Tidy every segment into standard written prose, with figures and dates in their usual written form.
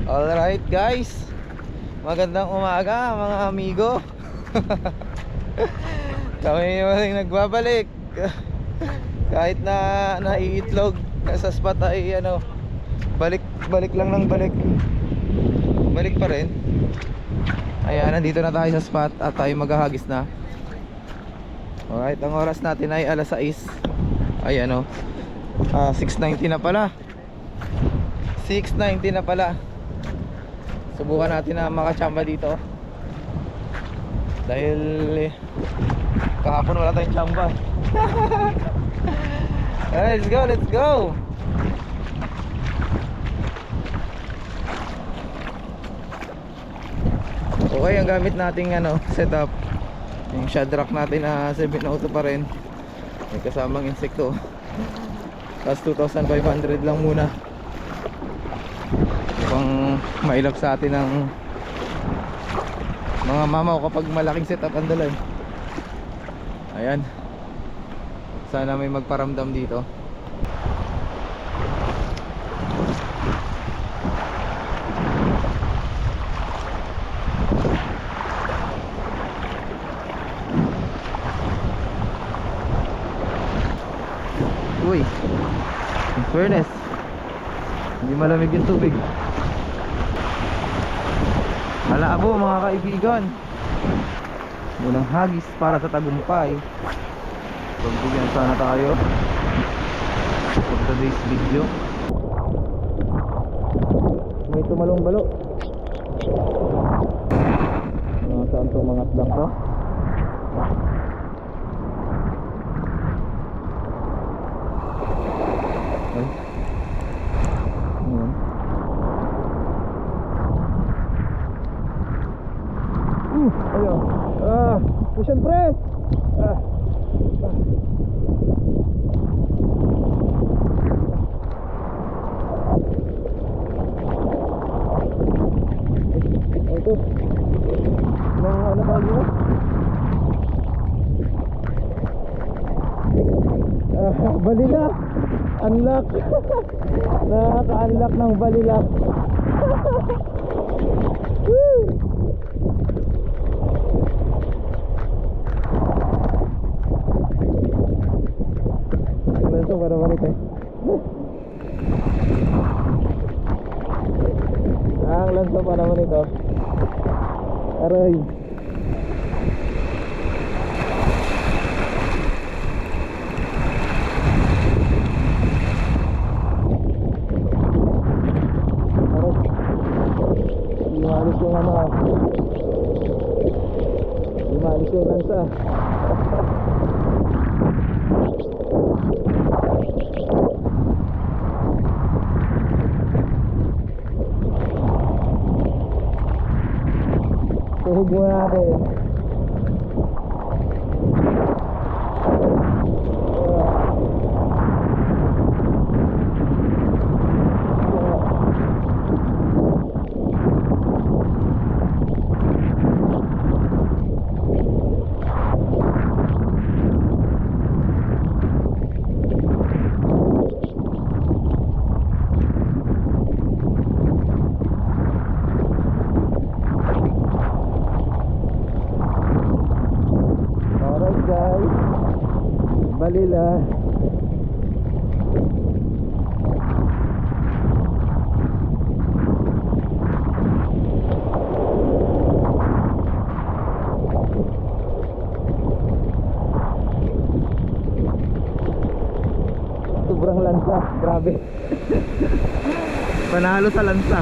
Alright guys, magandang umaga mga amigo. Kami yung nagbabalik. Kahit na naiitlog sa spot ay ano, balik lang ng balik. Balik pa rin. Ayan, nandito na tayo sa spot at tayo maghahagis na. Alright, ang oras natin ay alas 6. Ay ano, 6:90 na pala. 6:90 na pala. Subukan natin na makachamba dito. Dahil kahapon wala tayong chamba. Let's go, let's go. Okay, ang gamit nating ano, setup, yung Shadrack natin na 702 pa rin. May kasamang insekto. Tapos 2,500 lang muna pang mailap sa atin ng mga mamaw kapag malaking setup ang dalan. Ayan, sana may magparamdam dito. Uy, in fairness, hindi malamig yung tubig. Malabo mga kaibigan. Unang hagis para sa tagumpay. Pagbigyan sana tayo for today's video. May tumalong balo. Saan itong mga atlang to? Ay. Ayan. Ayo. Push and press. Ito. Ano ba yun? Balila. Unlock. Nakaka-unlock ng balila. Lanso para marito eh. Ang lanso para marito. Aray. Limalis yung ano. Limalis yung lansa. Tuhog mo natin. Balila. Sobrang lansa, grabe. Panalo sa lansa.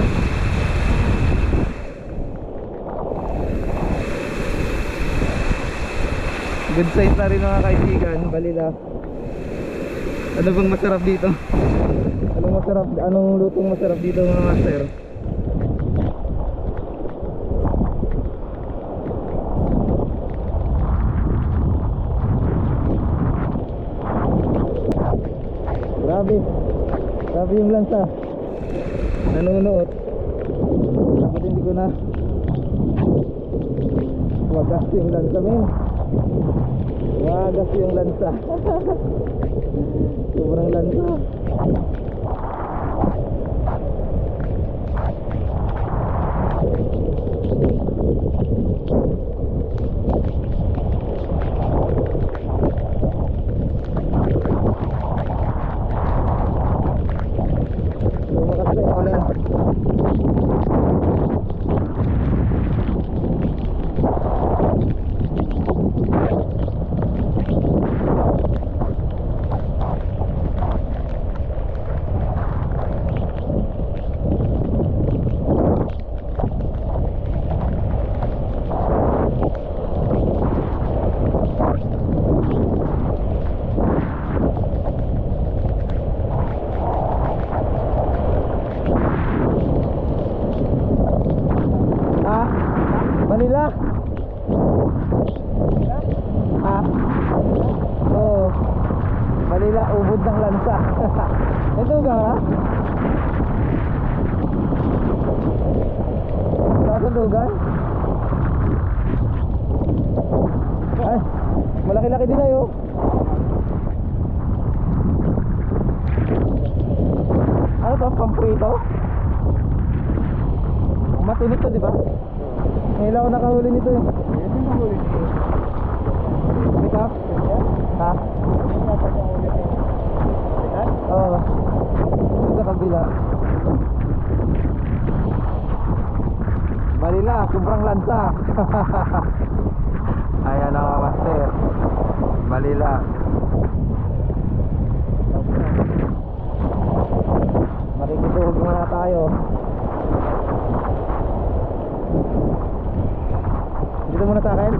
Good size na rin mga kaibigan, balila. Ano bang masarap dito? Anong lutong masarap dito mga master? Grabe yung lansa. Nanunuot. Bakit hindi ko na wagas yung lansa, men? Wagas yung lansa. Sobrang lansa. Sandugan? Ay, malaki-laki din ay oh. Ano to? Pamprito? Matunog to, di ba? Ngayon ako nakahuli nito eh. Yan yung mahuli ko. Ikaw? Ha? Oo. Doon sa kabila. Balila, sobrang lansa. Ayan ako, master. Balila. Makikituhog muna tayo. Dito muna sa akin.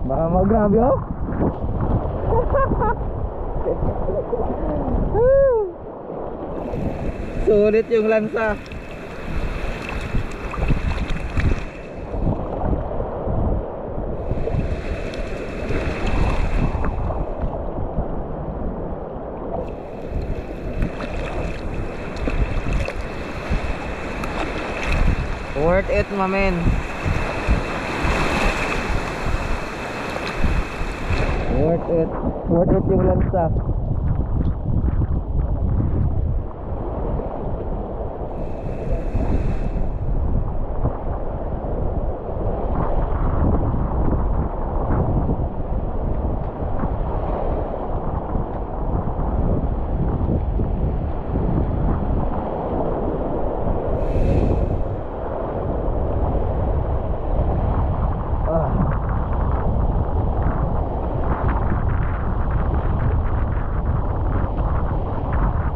Baka mag-grabe oh. Sulit yung lansa. Worth it, mamen. Worth it. Worth it yung lansa.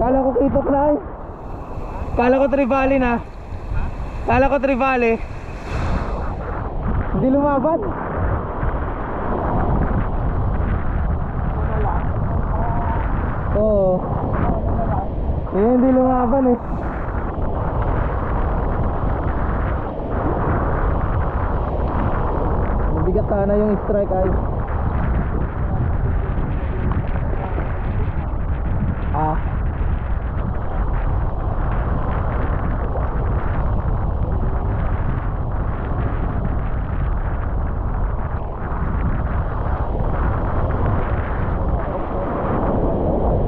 Kala ko kitok na ay. Kala ko tribali na. Kala ko tribali. Hindi lumaban. Oo. Hindi lumaban eh. Mabigat sana yung strike ay. Ah.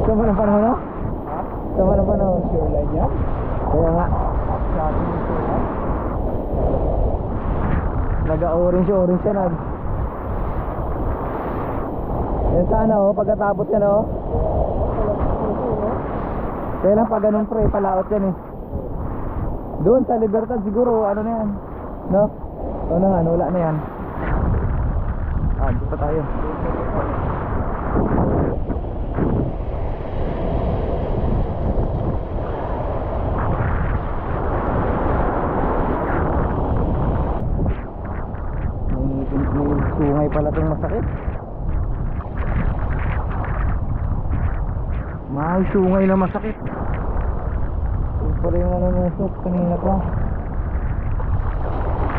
Sama ng panahon no? Ha? Sama ng panahon. Shoreline yan? Kaya nga. Sa atin yung shoreline? Nag-orange siya nag. Yan sana oh, pagkatapos yan oh. Kaya lang pag ganun pre, palaot yan eh. Doon sa Libertad siguro, ano na yan. No? O na nga, wala na yan. Ah, dito pa tayo. May sungay pala itong masakit. May sungay na masakit. Ito pala yung nanunusok kanina pa.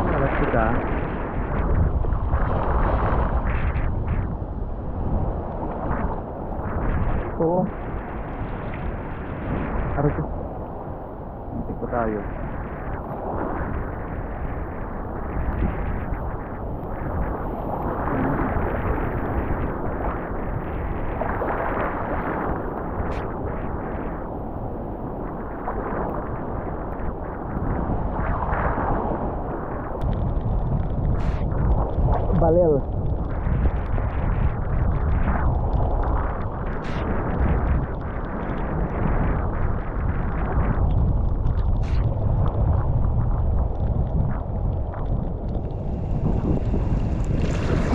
Malastik ah. Oo. Aray ko. Antik pa tayo. Balil.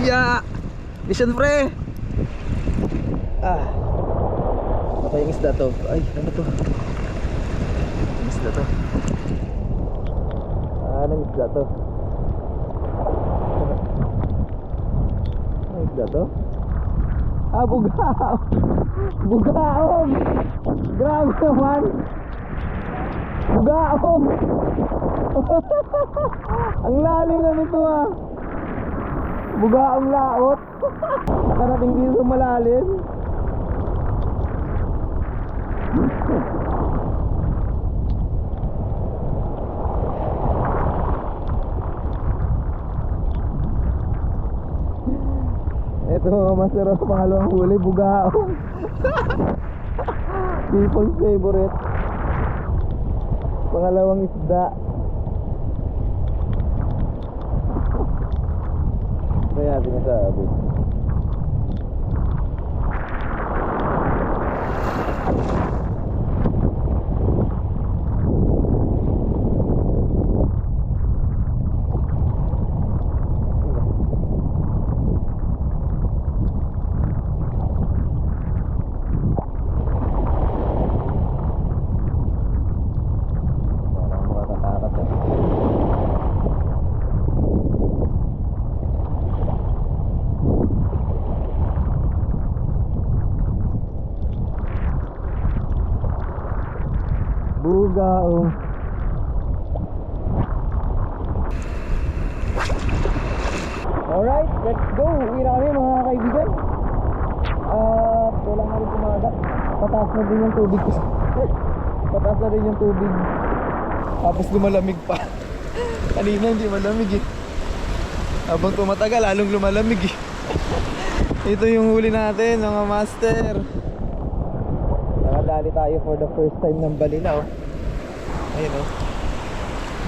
Ya, mission pre. Ah. Apa yung isda to? Ay, ano to? Yung isda to. Anong isda to? Anong isda to? Ah, bugao. Bugaong. Grabe naman. Bugaong. Ang lalim na nito ah. Bugaong laot. Karating dito sa malalim. Ito mga master, oh, pangalawang huli, bugaong. People's favorite. Pangalawang isda. Kaya natin nasabi. Parang makakatakas eh. Bugaong. Alright, let's go. Uwi na kami mga kaibigan. At wala nga rin kumagat. Pataas na din yung tubig. Pataas na rin yung tubig. Tapos lumalamig pa. Kanina hindi malamig eh. Habang tumatagal lalong lumalamig eh. Ito yung huli natin mga master. Nakadali tayo for the first time ng balila oh. Ayun oh.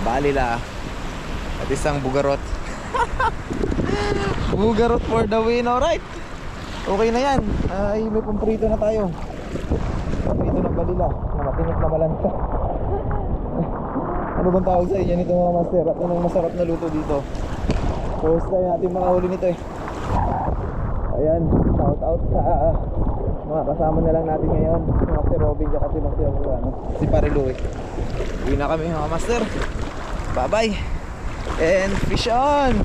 Balila. At isang bugarot. Bugarot for the win. Alright. Okay na yan. Ay may pumprito na tayo. Pumprito ng balila na matinik na malansa. Ano bang tawag sa inyo nito mga master? At anong masarap na luto dito? First time natin makahuli nito eh. Ayan, shout out sa mga kasama na lang natin ngayon. Si Master Robin at si Master si Pare Louie. Uwi na kami mga master. Bye bye and fish on!